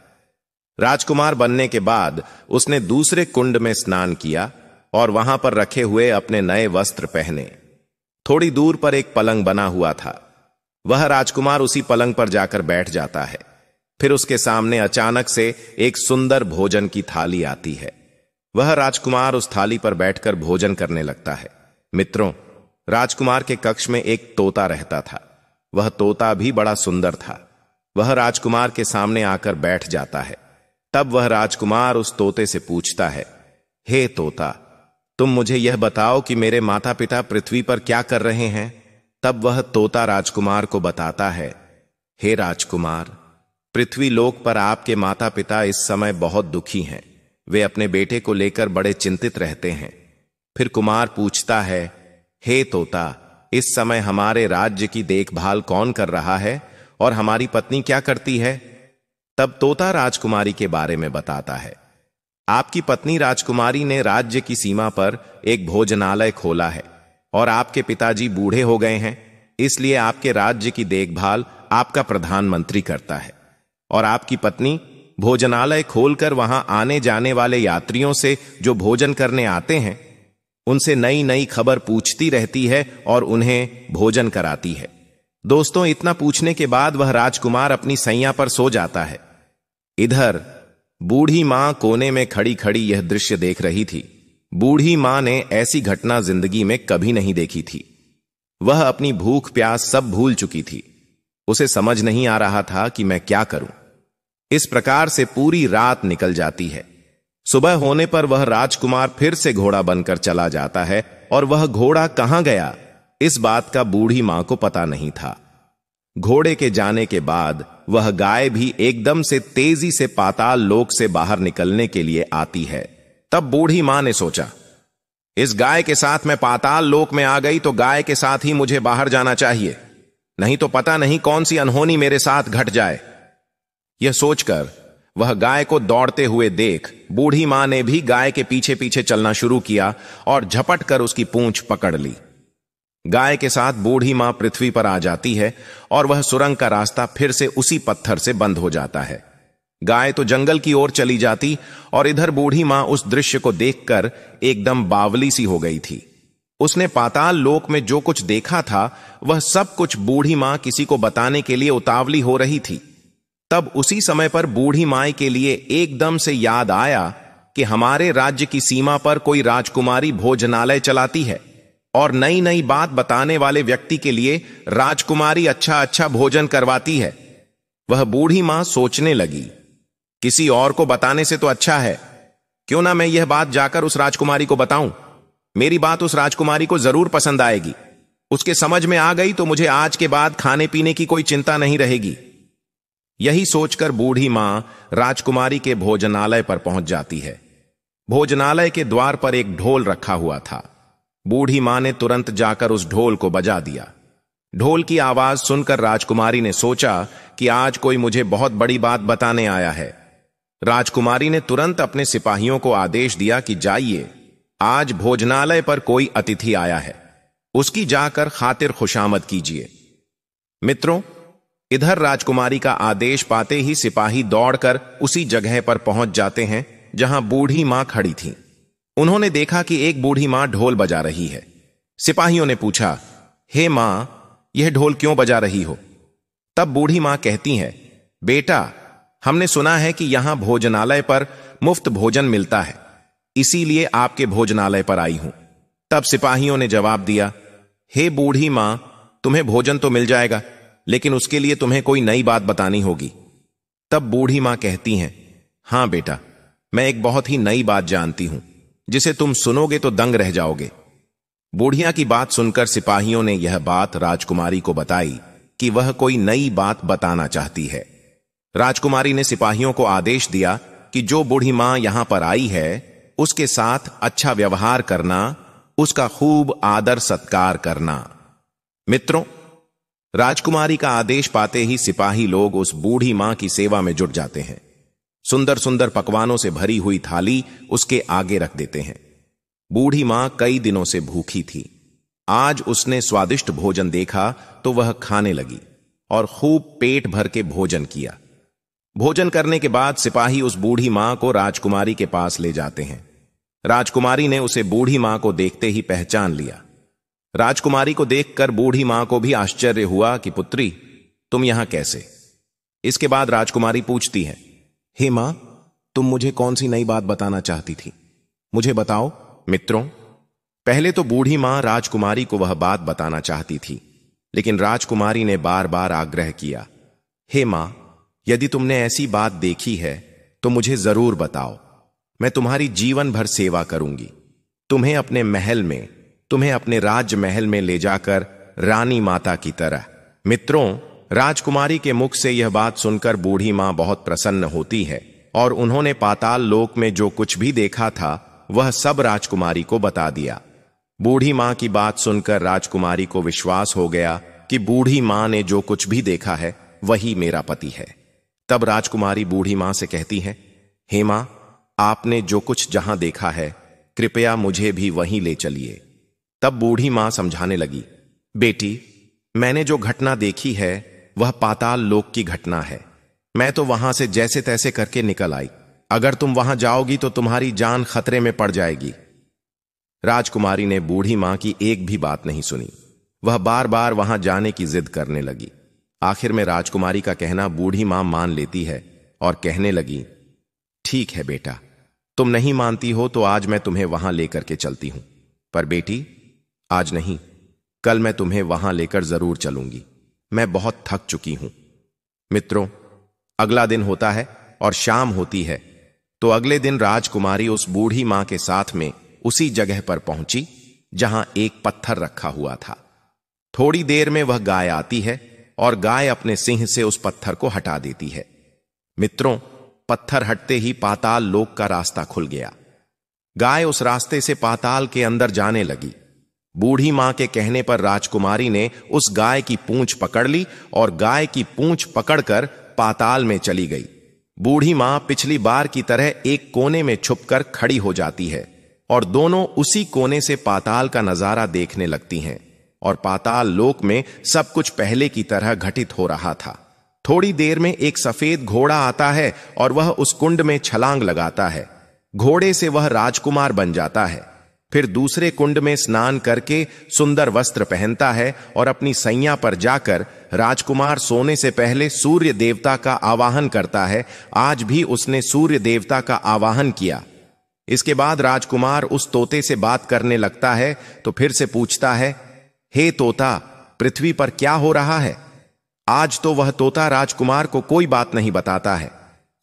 राजकुमार बनने के बाद उसने दूसरे कुंड में स्नान किया और वहां पर रखे हुए अपने नए वस्त्र पहने। थोड़ी दूर पर एक पलंग बना हुआ था। वह राजकुमार उसी पलंग पर जाकर बैठ जाता है। फिर उसके सामने अचानक से एक सुंदर भोजन की थाली आती है। वह राजकुमार उस थाली पर बैठकर भोजन करने लगता है। मित्रों, राजकुमार के कक्ष में एक तोता रहता था। वह तोता भी बड़ा सुंदर था। वह राजकुमार के सामने आकर बैठ जाता है। तब वह राजकुमार उस तोते से पूछता है, हे तोता, तुम मुझे यह बताओ कि मेरे माता पिता पृथ्वी पर क्या कर रहे हैं। तब वह तोता राजकुमार को बताता है, हे राजकुमार, पृथ्वी लोक पर आपके माता पिता इस समय बहुत दुखी हैं। वे अपने बेटे को लेकर बड़े चिंतित रहते हैं। फिर कुमार पूछता है, हे तोता, इस समय हमारे राज्य की देखभाल कौन कर रहा है और हमारी पत्नी क्या करती है। तब तोता राजकुमारी के बारे में बताता है। आपकी पत्नी राजकुमारी ने राज्य की सीमा पर एक भोजनालय खोला है और आपके पिताजी बूढ़े हो गए हैं, इसलिए आपके राज्य की देखभाल आपका प्रधानमंत्री करता है। और आपकी पत्नी भोजनालय खोलकर वहां आने जाने वाले यात्रियों से जो भोजन करने आते हैं उनसे नई नई खबर पूछती रहती है और उन्हें भोजन कराती है। दोस्तों, इतना पूछने के बाद वह राजकुमार अपनी सैया पर सो जाता है। इधर बूढ़ी मां कोने में खड़ी खड़ी यह दृश्य देख रही थी। बूढ़ी मां ने ऐसी घटना जिंदगी में कभी नहीं देखी थी। वह अपनी भूख प्यास सब भूल चुकी थी। उसे समझ नहीं आ रहा था कि मैं क्या करूं। इस प्रकार से पूरी रात निकल जाती है। सुबह होने पर वह राजकुमार फिर से घोड़ा बनकर चला जाता है और वह घोड़ा कहां गया इस बात का बूढ़ी मां को पता नहीं था। घोड़े के जाने के बाद वह गाय भी एकदम से तेजी से पाताल लोक से बाहर निकलने के लिए आती है। तब बूढ़ी मां ने सोचा, इस गाय के साथ मैं पाताल लोक में आ गई तो गाय के साथ ही मुझे बाहर जाना चाहिए, नहीं तो पता नहीं कौन सी अनहोनी मेरे साथ घट जाए। यह सोचकर वह गाय को दौड़ते हुए देख बूढ़ी मां ने भी गाय के पीछे पीछे चलना शुरू किया और झपट कर उसकी पूंछ पकड़ ली। गाय के साथ बूढ़ी मां पृथ्वी पर आ जाती है और वह सुरंग का रास्ता फिर से उसी पत्थर से बंद हो जाता है। गाय तो जंगल की ओर चली जाती और इधर बूढ़ी मां उस दृश्य को देखकर एकदम बावली सी हो गई थी। उसने पाताल लोक में जो कुछ देखा था वह सब कुछ बूढ़ी मां किसी को बताने के लिए उतावली हो रही थी। तब उसी समय पर बूढ़ी माई के लिए एकदम से याद आया कि हमारे राज्य की सीमा पर कोई राजकुमारी भोजनालय चलाती है और नई नई बात बताने वाले व्यक्ति के लिए राजकुमारी अच्छा अच्छा भोजन करवाती है। वह बूढ़ी मां सोचने लगी, किसी और को बताने से तो अच्छा है, क्यों ना मैं यह बात जाकर उस राजकुमारी को बताऊं। मेरी बात उस राजकुमारी को जरूर पसंद आएगी। उसके समझ में आ गई तो मुझे आज के बाद खाने पीने की कोई चिंता नहीं रहेगी। यही सोचकर बूढ़ी मां राजकुमारी के भोजनालय पर पहुंच जाती है। भोजनालय के द्वार पर एक ढोल रखा हुआ था। बूढ़ी मां ने तुरंत जाकर उस ढोल को बजा दिया। ढोल की आवाज सुनकर राजकुमारी ने सोचा कि आज कोई मुझे बहुत बड़ी बात बताने आया है। राजकुमारी ने तुरंत अपने सिपाहियों को आदेश दिया कि जाइए, आज भोजनालय पर कोई अतिथि आया है, उसकी जाकर खातिर खुशामद कीजिए। मित्रों, इधर राजकुमारी का आदेश पाते ही सिपाही दौड़कर उसी जगह पर पहुंच जाते हैं जहां बूढ़ी मां खड़ी थी। उन्होंने देखा कि एक बूढ़ी मां ढोल बजा रही है। सिपाहियों ने पूछा, हे मां, यह ढोल क्यों बजा रही हो? तब बूढ़ी मां कहती हैं, बेटा, हमने सुना है कि यहां भोजनालय पर मुफ्त भोजन मिलता है, इसीलिए आपके भोजनालय पर आई हूं। तब सिपाहियों ने जवाब दिया, हे बूढ़ी मां, तुम्हें भोजन तो मिल जाएगा, लेकिन उसके लिए तुम्हें कोई नई बात बतानी होगी। तब बूढ़ी मां कहती हैं, हां बेटा, मैं एक बहुत ही नई बात जानती हूं, जिसे तुम सुनोगे तो दंग रह जाओगे। बूढ़िया की बात सुनकर सिपाहियों ने यह बात राजकुमारी को बताई कि वह कोई नई बात बताना चाहती है। राजकुमारी ने सिपाहियों को आदेश दिया कि जो बूढ़ी मां यहां पर आई है उसके साथ अच्छा व्यवहार करना, उसका खूब आदर सत्कार करना। मित्रों, राजकुमारी का आदेश पाते ही सिपाही लोग उस बूढ़ी मां की सेवा में जुट जाते हैं। सुंदर सुंदर पकवानों से भरी हुई थाली उसके आगे रख देते हैं। बूढ़ी मां कई दिनों से भूखी थी। आज उसने स्वादिष्ट भोजन देखा तो वह खाने लगी और खूब पेट भर के भोजन किया। भोजन करने के बाद सिपाही उस बूढ़ी मां को राजकुमारी के पास ले जाते हैं। राजकुमारी ने उसे बूढ़ी मां को देखते ही पहचान लिया। राजकुमारी को देखकर बूढ़ी मां को भी आश्चर्य हुआ कि पुत्री, तुम यहां कैसे? इसके बाद राजकुमारी पूछती है, हे मां, तुम मुझे कौन सी नई बात बताना चाहती थी? मुझे बताओ। मित्रों, पहले तो बूढ़ी मां राजकुमारी को वह बात बताना चाहती थी, लेकिन राजकुमारी ने बार बार आग्रह किया, हे मां, यदि तुमने ऐसी बात देखी है तो मुझे जरूर बताओ। मैं तुम्हारी जीवन भर सेवा करूंगी। तुम्हें अपने महल में, तुम्हें अपने राज्य महल में ले जाकर रानी माता की तरह। मित्रों, राजकुमारी के मुख से यह बात सुनकर बूढ़ी मां बहुत प्रसन्न होती है और उन्होंने पाताल लोक में जो कुछ भी देखा था वह सब राजकुमारी को बता दिया। बूढ़ी मां की बात सुनकर राजकुमारी को विश्वास हो गया कि बूढ़ी मां ने जो कुछ भी देखा है वही मेरा पति है। तब राजकुमारी बूढ़ी मां से कहती है, हे मां, आपने जो कुछ जहां देखा है कृपया मुझे भी वहीं ले चलिए। तब बूढ़ी मां समझाने लगी, बेटी, मैंने जो घटना देखी है वह पाताल लोक की घटना है। मैं तो वहां से जैसे तैसे करके निकल आई। अगर तुम वहां जाओगी तो तुम्हारी जान खतरे में पड़ जाएगी। राजकुमारी ने बूढ़ी मां की एक भी बात नहीं सुनी। वह बार बार वहां जाने की जिद करने लगी। आखिर में राजकुमारी का कहना बूढ़ी मां मान लेती है और कहने लगी, ठीक है बेटा, तुम नहीं मानती हो तो आज मैं तुम्हें वहां लेकर के चलती हूं। पर बेटी, आज नहीं, कल मैं तुम्हें वहां लेकर जरूर चलूंगी। मैं बहुत थक चुकी हूं। मित्रों, अगला दिन होता है और शाम होती है तो अगले दिन राजकुमारी उस बूढ़ी मां के साथ में उसी जगह पर पहुंची जहां एक पत्थर रखा हुआ था। थोड़ी देर में वह गाय आती है और गाय अपने सिंह से उस पत्थर को हटा देती है। मित्रों, पत्थर हटते ही पाताल लोक का रास्ता खुल गया। गाय उस रास्ते से पाताल के अंदर जाने लगी। बूढ़ी मां के कहने पर राजकुमारी ने उस गाय की पूंछ पकड़ ली और गाय की पूंछ पकड़कर पाताल में चली गई। बूढ़ी मां पिछली बार की तरह एक कोने में छुपकर खड़ी हो जाती है और दोनों उसी कोने से पाताल का नजारा देखने लगती हैं और पाताल लोक में सब कुछ पहले की तरह घटित हो रहा था। थोड़ी देर में एक सफेद घोड़ा आता है और वह उस कुंड में छलांग लगाता है। घोड़े से वह राजकुमार बन जाता है। फिर दूसरे कुंड में स्नान करके सुंदर वस्त्र पहनता है और अपनी सैया पर जाकर राजकुमार सोने से पहले सूर्य देवता का आवाहन करता है। आज भी उसने सूर्य देवता का आवाहन किया। इसके बाद राजकुमार उस तोते से बात करने लगता है तो फिर से पूछता है, हे तोता, पृथ्वी पर क्या हो रहा है? आज तो वह तोता राजकुमार को कोई बात नहीं बताता है।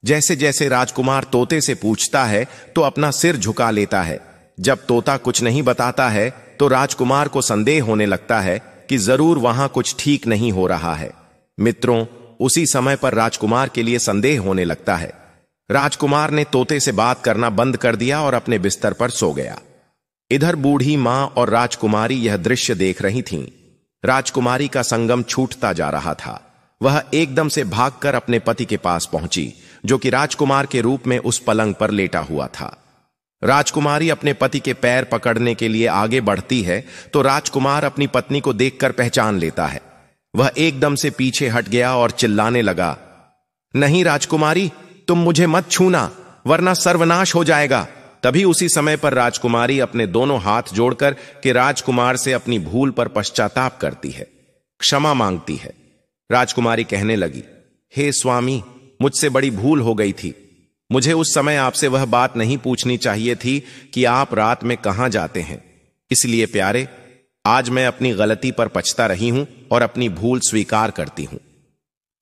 जैसे जैसे राजकुमार तोते से पूछता है तो अपना सिर झुका लेता है। जब तोता कुछ नहीं बताता है तो राजकुमार को संदेह होने लगता है कि जरूर वहां कुछ ठीक नहीं हो रहा है। मित्रों, उसी समय पर राजकुमार के लिए संदेह होने लगता है। राजकुमार ने तोते से बात करना बंद कर दिया और अपने बिस्तर पर सो गया। इधर बूढ़ी मां और राजकुमारी यह दृश्य देख रही थीं। राजकुमारी का संगम छूटता जा रहा था। वह एकदम से भागकर अपने पति के पास पहुंची, जो कि राजकुमार के रूप में उस पलंग पर लेटा हुआ था। राजकुमारी अपने पति के पैर पकड़ने के लिए आगे बढ़ती है तो राजकुमार अपनी पत्नी को देखकर पहचान लेता है। वह एकदम से पीछे हट गया और चिल्लाने लगा, नहीं राजकुमारी, तुम मुझे मत छूना, वरना सर्वनाश हो जाएगा। तभी उसी समय पर राजकुमारी अपने दोनों हाथ जोड़कर के राजकुमार से अपनी भूल पर पश्चाताप करती है, क्षमा मांगती है। राजकुमारी कहने लगी, हे स्वामी, मुझसे बड़ी भूल हो गई थी। मुझे उस समय आपसे वह बात नहीं पूछनी चाहिए थी कि आप रात में कहां जाते हैं। इसलिए प्यारे, आज मैं अपनी गलती पर पछता रही हूं और अपनी भूल स्वीकार करती हूं।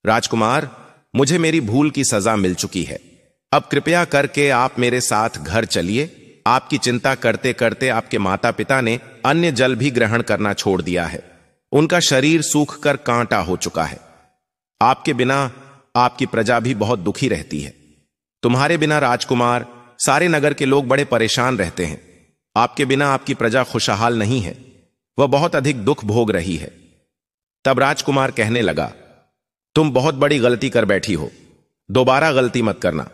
राजकुमार, मुझे मेरी भूल की सजा मिल चुकी है। अब कृपया करके आप मेरे साथ घर चलिए। आपकी चिंता करते करते आपके माता पिता ने अन्य जल भी ग्रहण करना छोड़ दिया है। उनका शरीर सूख कर कांटा हो चुका है। आपके बिना आपकी प्रजा भी बहुत दुखी रहती है। तुम्हारे बिना राजकुमार, सारे नगर के लोग बड़े परेशान रहते हैं। आपके बिना आपकी प्रजा खुशहाल नहीं है, वह बहुत अधिक दुख भोग रही है। तब राजकुमार कहने लगा, तुम बहुत बड़ी गलती कर बैठी हो, दोबारा गलती मत करना,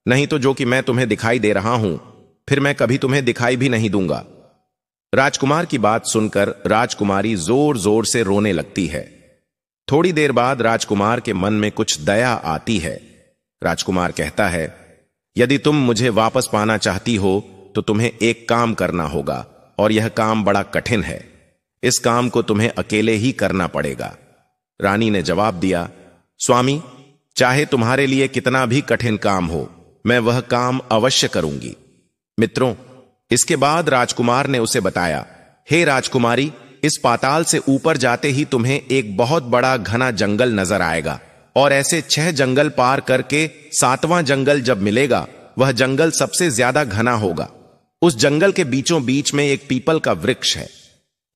नहीं तो जो कि मैं तुम्हें दिखाई दे रहा हूं, फिर मैं कभी तुम्हें दिखाई भी नहीं दूंगा। राजकुमार की बात सुनकर राजकुमारी जोर जोर से रोने लगती है। थोड़ी देर बाद राजकुमार के मन में कुछ दया आती है। राजकुमार कहता है, यदि तुम मुझे वापस पाना चाहती हो तो तुम्हें एक काम करना होगा, और यह काम बड़ा कठिन है। इस काम को तुम्हें अकेले ही करना पड़ेगा। रानी ने जवाब दिया, स्वामी, चाहे तुम्हारे लिए कितना भी कठिन काम हो, मैं वह काम अवश्य करूंगी। मित्रों, इसके बाद राजकुमार ने उसे बताया, हे राजकुमारी, इस पाताल से ऊपर जाते ही तुम्हें एक बहुत बड़ा घना जंगल नजर आएगा, और ऐसे 6 जंगल पार करके 7वां जंगल जब मिलेगा, वह जंगल सबसे ज्यादा घना होगा। उस जंगल के बीचों बीच में एक पीपल का वृक्ष है।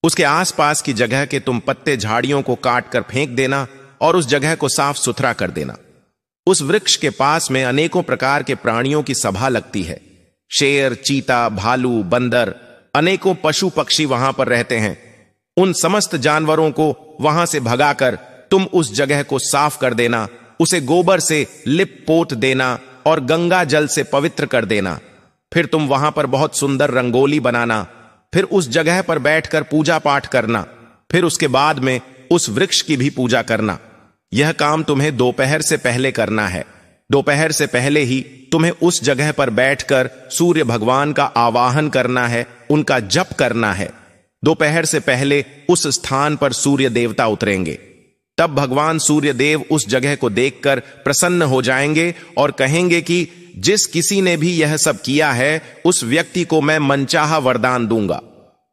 उसके आसपास की जगह के तुम पत्ते झाड़ियों को काट कर फेंक देना और उस जगह को साफ सुथरा कर देना। उस वृक्ष के पास में अनेकों प्रकार के प्राणियों की सभा लगती है। शेर, चीता, भालू, बंदर, अनेकों पशु पक्षी वहां पर रहते हैं। उन समस्त जानवरों को वहां से भगाकर तुम उस जगह को साफ कर देना, उसे गोबर से लिप पोत देना और गंगा जल से पवित्र कर देना। फिर तुम वहां पर बहुत सुंदर रंगोली बनाना, फिर उस जगह पर बैठकर पूजा पाठ करना, फिर उसके बाद में उस वृक्ष की भी पूजा करना। यह काम तुम्हें दोपहर से पहले करना है। दोपहर से पहले ही तुम्हें उस जगह पर बैठकर सूर्य भगवान का आवाहन करना है, उनका जप करना है। दोपहर से पहले उस स्थान पर सूर्य देवता उतरेंगे। तब भगवान सूर्य देव उस जगह को देखकर प्रसन्न हो जाएंगे और कहेंगे कि जिस किसी ने भी यह सब किया है, उस व्यक्ति को मैं मनचाहा वरदान दूंगा।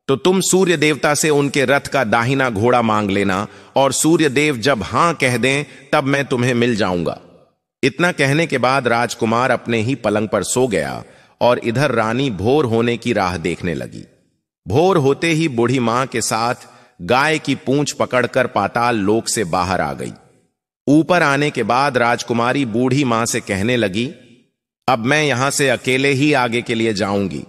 तो तुम सूर्य देवता से उनके रथ का दाहिना घोड़ा मांग लेना, और सूर्य देव जब हां कह दें तब मैं तुम्हें मिल जाऊंगा। इतना कहने के बाद राजकुमार अपने ही पलंग पर सो गया, और इधर रानी भोर होने की राह देखने लगी। भोर होते ही बूढ़ी मां के साथ गाय की पूंछ पकड़कर पाताल लोक से बाहर आ गई। ऊपर आने के बाद राजकुमारी बूढ़ी मां से कहने लगी, अब मैं यहां से अकेले ही आगे के लिए जाऊंगी।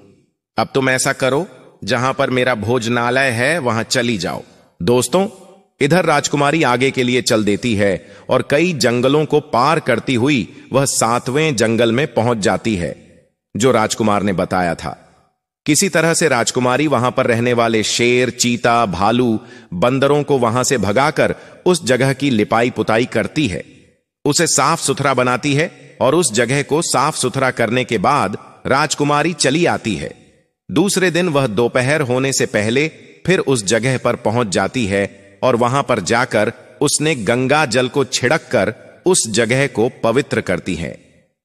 अब तुम ऐसा करो, जहां पर मेरा भोजनालय है वहां चली जाओ। दोस्तों, इधर राजकुमारी आगे के लिए चल देती है और कई जंगलों को पार करती हुई वह 7वें जंगल में पहुंच जाती है, जो राजकुमार ने बताया था। किसी तरह से राजकुमारी वहां पर रहने वाले शेर, चीता, भालू, बंदरों को वहां से भगाकर उस जगह की लिपाई पुताई करती है। उसे साफ सुथरा बनाती है और उस जगह को साफ सुथरा करने के बाद राजकुमारी चली आती है। दूसरे दिन वह दोपहर होने से पहले फिर उस जगह पर पहुंच जाती है और वहां पर जाकर उसने गंगा जल को छिड़क कर उस जगह को पवित्र करती है।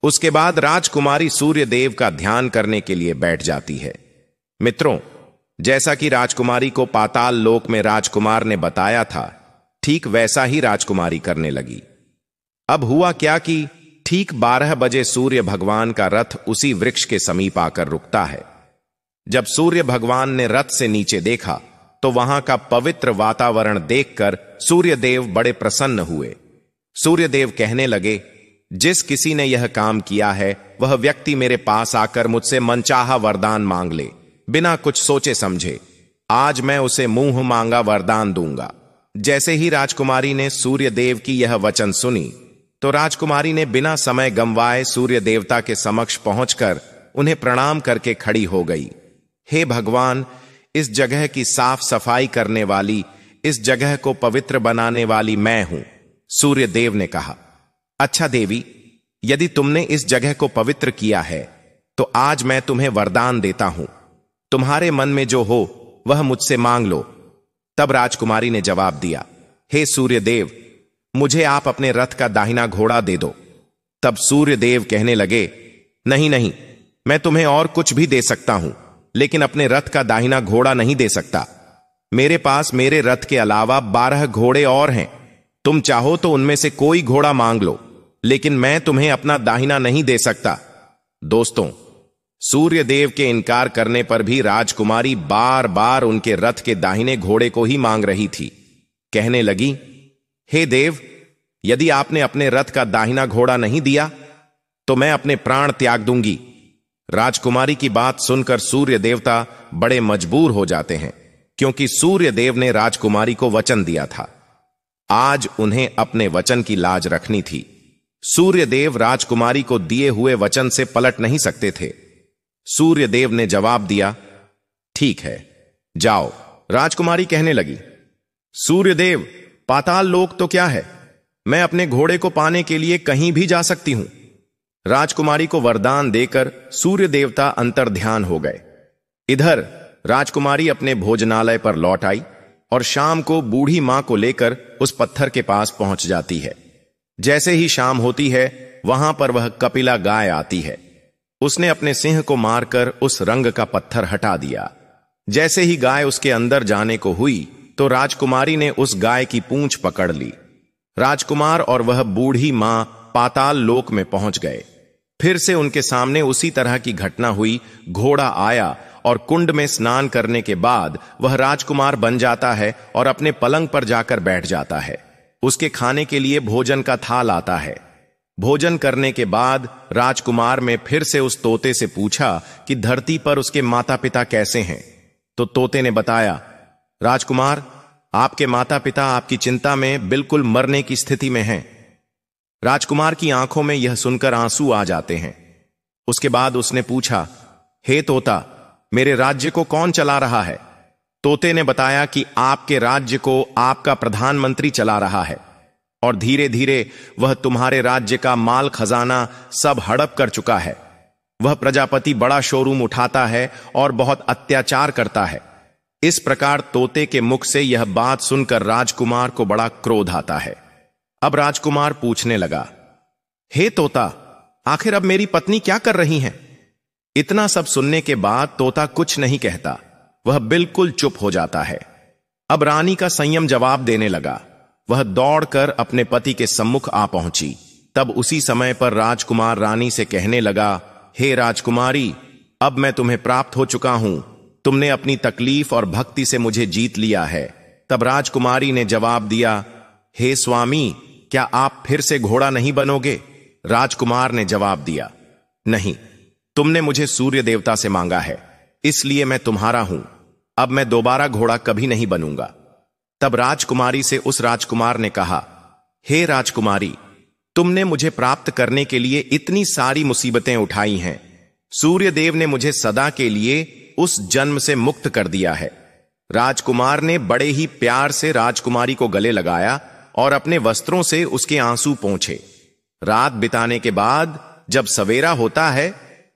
उसके बाद राजकुमारी सूर्य देव का ध्यान करने के लिए बैठ जाती है। मित्रों, जैसा कि राजकुमारी को पाताल लोक में राजकुमार ने बताया था, ठीक वैसा ही राजकुमारी करने लगी। अब हुआ क्या कि ठीक 12 बजे सूर्य भगवान का रथ उसी वृक्ष के समीप आकर रुकता है। जब सूर्य भगवान ने रथ से नीचे देखा तो वहां का पवित्र वातावरण देखकर सूर्यदेव बड़े प्रसन्न हुए। सूर्यदेव कहने लगे, जिस किसी ने यह काम किया है वह व्यक्ति मेरे पास आकर मुझसे मनचाहा वरदान मांग ले, बिना कुछ सोचे समझे। आज मैं उसे मुंह मांगा वरदान दूंगा। जैसे ही राजकुमारी ने सूर्यदेव की यह वचन सुनी तो राजकुमारी ने बिना समय गंवाए सूर्य देवता के समक्ष पहुंचकर उन्हें प्रणाम करके खड़ी हो गई। हे भगवान, इस जगह की साफ सफाई करने वाली, इस जगह को पवित्र बनाने वाली मैं हूं। सूर्य देव ने कहा, अच्छा देवी, यदि तुमने इस जगह को पवित्र किया है तो आज मैं तुम्हें वरदान देता हूं। तुम्हारे मन में जो हो वह मुझसे मांग लो। तब राजकुमारी ने जवाब दिया, हे सूर्यदेव, मुझे आप अपने रथ का दाहिना घोड़ा दे दो। तब सूर्यदेव कहने लगे, नहीं नहीं, मैं तुम्हें और कुछ भी दे सकता हूं, लेकिन अपने रथ का दाहिना घोड़ा नहीं दे सकता। मेरे पास मेरे रथ के अलावा 12 घोड़े और हैं। तुम चाहो तो उनमें से कोई घोड़ा मांग लो, लेकिन मैं तुम्हें अपना दाहिना नहीं दे सकता। दोस्तों, सूर्यदेव के इनकार करने पर भी राजकुमारी बार बार उनके रथ के दाहिने घोड़े को ही मांग रही थी। कहने लगी, हे देव, यदि आपने अपने रथ का दाहिना घोड़ा नहीं दिया तो मैं अपने प्राण त्याग दूंगी। राजकुमारी की बात सुनकर सूर्य देवता बड़े मजबूर हो जाते हैं, क्योंकि सूर्य देव ने राजकुमारी को वचन दिया था। आज उन्हें अपने वचन की लाज रखनी थी। सूर्य देव राजकुमारी को दिए हुए वचन से पलट नहीं सकते थे। सूर्य देव ने जवाब दिया, ठीक है, जाओ। राजकुमारी कहने लगी, सूर्यदेव, पाताल लोक तो क्या है, मैं अपने घोड़े को पाने के लिए कहीं भी जा सकती हूं। राजकुमारी को वरदान देकर सूर्य देवता अंतर्ध्यान हो गए। इधर राजकुमारी अपने भोजनालय पर लौट आई और शाम को बूढ़ी मां को लेकर उस पत्थर के पास पहुंच जाती है। जैसे ही शाम होती है वहां पर वह कपिला गाय आती है। उसने अपने सिंह को मारकर उस रंग का पत्थर हटा दिया। जैसे ही गाय उसके अंदर जाने को हुई तो राजकुमारी ने उस गाय की पूंछ पकड़ ली। राजकुमार और वह बूढ़ी मां पाताल लोक में पहुंच गए। फिर से उनके सामने उसी तरह की घटना हुई। घोड़ा आया और कुंड में स्नान करने के बाद वह राजकुमार बन जाता है और अपने पलंग पर जाकर बैठ जाता है। उसके खाने के लिए भोजन का थाल आता है। भोजन करने के बाद राजकुमार में फिर से उस तोते से पूछा कि धरती पर उसके माता पिता कैसे हैं। तो तोते ने बताया, राजकुमार, आपके माता पिता आपकी चिंता में बिल्कुल मरने की स्थिति में हैं। राजकुमार की आंखों में यह सुनकर आंसू आ जाते हैं। उसके बाद उसने पूछा, हे तोता, मेरे राज्य को कौन चला रहा है? तोते ने बताया कि आपके राज्य को आपका प्रधानमंत्री चला रहा है और धीरे धीरे वह तुम्हारे राज्य का माल खजाना सब हड़प कर चुका है। वह प्रजापति बड़ा शोरूम उठाता है और बहुत अत्याचार करता है। इस प्रकार तोते के मुख से यह बात सुनकर राजकुमार को बड़ा क्रोध आता है। अब राजकुमार पूछने लगा, हे तोता, आखिर अब मेरी पत्नी क्या कर रही हैं? इतना सब सुनने के बाद तोता कुछ नहीं कहता, वह बिल्कुल चुप हो जाता है। अब रानी का संयम जवाब देने लगा। वह दौड़कर अपने पति के सम्मुख आ पहुंची। तब उसी समय पर राजकुमार रानी से कहने लगा, हे राजकुमारी, अब मैं तुम्हें प्राप्त हो चुका हूं। तुमने अपनी तकलीफ और भक्ति से मुझे जीत लिया है। तब राजकुमारी ने जवाब दिया, हे स्वामी, क्या आप फिर से घोड़ा नहीं बनोगे? राजकुमार ने जवाब दिया, नहीं, तुमने मुझे सूर्य देवता से मांगा है, इसलिए मैं तुम्हारा हूं। अब मैं दोबारा घोड़ा कभी नहीं बनूंगा। तब राजकुमारी से उस राजकुमार ने कहा, हे राजकुमारी, तुमने मुझे प्राप्त करने के लिए इतनी सारी मुसीबतें उठाई हैं। सूर्य देव ने मुझे सदा के लिए उस जन्म से मुक्त कर दिया है। राजकुमार ने बड़े ही प्यार से राजकुमारी को गले लगाया और अपने वस्त्रों से उसके आंसू पोंछे। रात बिताने के बाद जब सवेरा होता है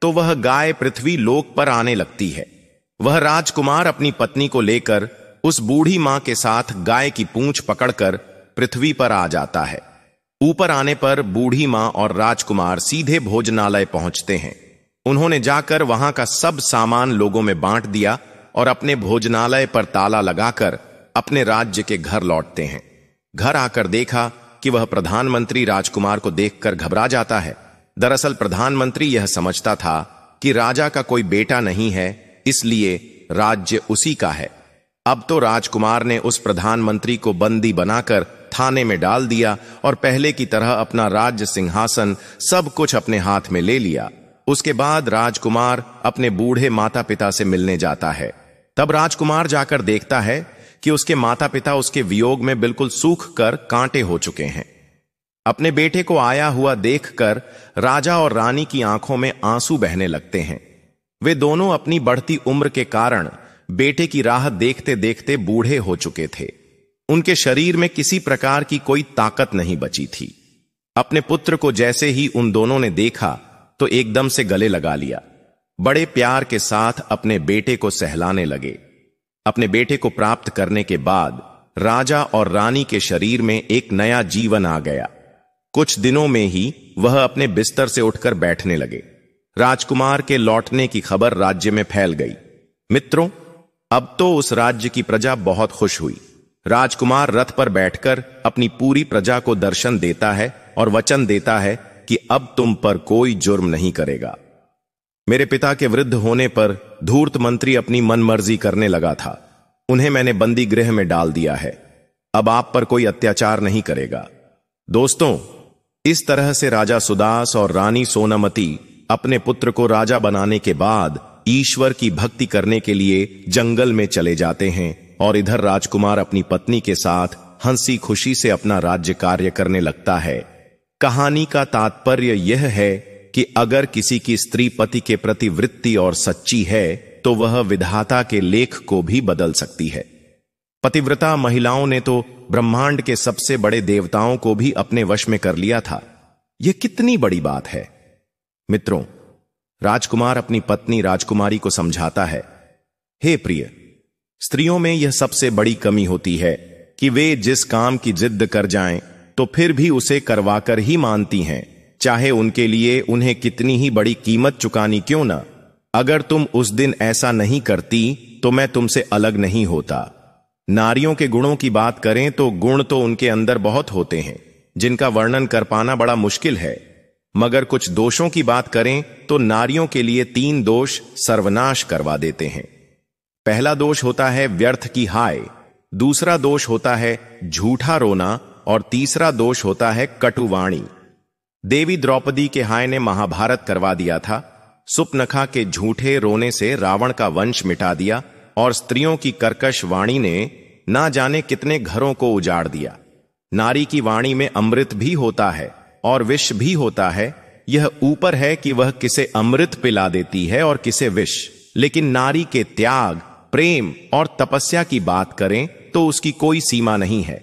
तो वह गाय पृथ्वी लोक पर आने लगती है। वह राजकुमार अपनी पत्नी को लेकर उस बूढ़ी मां के साथ गाय की पूंछ पकड़कर पृथ्वी पर आ जाता है। ऊपर आने पर बूढ़ी मां और राजकुमार सीधे भोजनालय पहुंचते हैं। उन्होंने जाकर वहां का सब सामान लोगों में बांट दिया और अपने भोजनालय पर ताला लगाकर अपने राज्य के घर लौटते हैं। घर आकर देखा कि वह प्रधानमंत्री राजकुमार को देखकर घबरा जाता है। दरअसल प्रधानमंत्री यह समझता था कि राजा का कोई बेटा नहीं है, इसलिए राज्य उसी का है। अब तो राजकुमार ने उस प्रधानमंत्री को बंदी बनाकर थाने में डाल दिया और पहले की तरह अपना राज्य सिंहासन सब कुछ अपने हाथ में ले लिया। उसके बाद राजकुमार अपने बूढ़े माता पिता से मिलने जाता है। तब राजकुमार जाकर देखता है कि उसके माता पिता उसके वियोग में बिल्कुल सूख कर कांटे हो चुके हैं। अपने बेटे को आया हुआ देखकर राजा और रानी की आंखों में आंसू बहने लगते हैं। वे दोनों अपनी बढ़ती उम्र के कारण बेटे की राह देखते देखते बूढ़े हो चुके थे। उनके शरीर में किसी प्रकार की कोई ताकत नहीं बची थी। अपने पुत्र को जैसे ही उन दोनों ने देखा तो एकदम से गले लगा लिया। बड़े प्यार के साथ अपने बेटे को सहलाने लगे। अपने बेटे को प्राप्त करने के बाद राजा और रानी के शरीर में एक नया जीवन आ गया। कुछ दिनों में ही वह अपने बिस्तर से उठकर बैठने लगे। राजकुमार के लौटने की खबर राज्य में फैल गई। मित्रों, अब तो उस राज्य की प्रजा बहुत खुश हुई। राजकुमार रथ पर बैठकर अपनी पूरी प्रजा को दर्शन देता है और वचन देता है कि अब तुम पर कोई जुर्म नहीं करेगा। मेरे पिता के वृद्ध होने पर धूर्त मंत्री अपनी मनमर्जी करने लगा था। उन्हें मैंने बंदी गृह में डाल दिया है। अब आप पर कोई अत्याचार नहीं करेगा। दोस्तों, इस तरह से राजा सुदास और रानी सोनामती अपने पुत्र को राजा बनाने के बाद ईश्वर की भक्ति करने के लिए जंगल में चले जाते हैं और इधर राजकुमार अपनी पत्नी के साथ हंसी खुशी से अपना राज्य कार्य करने लगता है। कहानी का तात्पर्य यह है कि अगर किसी की स्त्री पति के प्रति वृत्ति और सच्ची है तो वह विधाता के लेख को भी बदल सकती है। पतिव्रता महिलाओं ने तो ब्रह्मांड के सबसे बड़े देवताओं को भी अपने वश में कर लिया था। यह कितनी बड़ी बात है। मित्रों, राजकुमार अपनी पत्नी राजकुमारी को समझाता है, हे प्रिय, स्त्रियों में यह सबसे बड़ी कमी होती है कि वे जिस काम की जिद कर जाएं तो फिर भी उसे करवाकर ही मानती हैं, चाहे उनके लिए उन्हें कितनी ही बड़ी कीमत चुकानी क्यों ना। अगर तुम उस दिन ऐसा नहीं करती तो मैं तुमसे अलग नहीं होता। नारियों के गुणों की बात करें तो गुण तो उनके अंदर बहुत होते हैं जिनका वर्णन कर पाना बड़ा मुश्किल है, मगर कुछ दोषों की बात करें तो नारियों के लिए 3 दोष सर्वनाश करवा देते हैं। पहला दोष होता है व्यर्थ की हाय, दूसरा दोष होता है झूठा रोना और तीसरा दोष होता है कटुवाणी। देवी द्रौपदी के हाय ने महाभारत करवा दिया था। सुपनखा के झूठे रोने से रावण का वंश मिटा दिया और स्त्रियों की कर्कश वाणी ने ना जाने कितने घरों को उजाड़ दिया। नारी की वाणी में अमृत भी होता है और विष भी होता है। यह ऊपर है कि वह किसे अमृत पिला देती है और किसे विष, लेकिन नारी के त्याग, प्रेम और तपस्या की बात करें तो उसकी कोई सीमा नहीं है।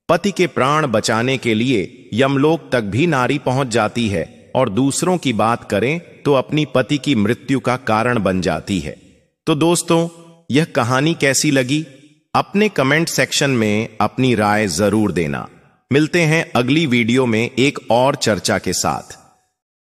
पति के प्राण बचाने के लिए यमलोक तक भी नारी पहुंच जाती है और दूसरों की बात करें तो अपनी पति की मृत्यु का कारण बन जाती है। तो दोस्तों, यह कहानी कैसी लगी? अपने कमेंट सेक्शन में अपनी राय जरूर देना। मिलते हैं अगली वीडियो में एक और चर्चा के साथ।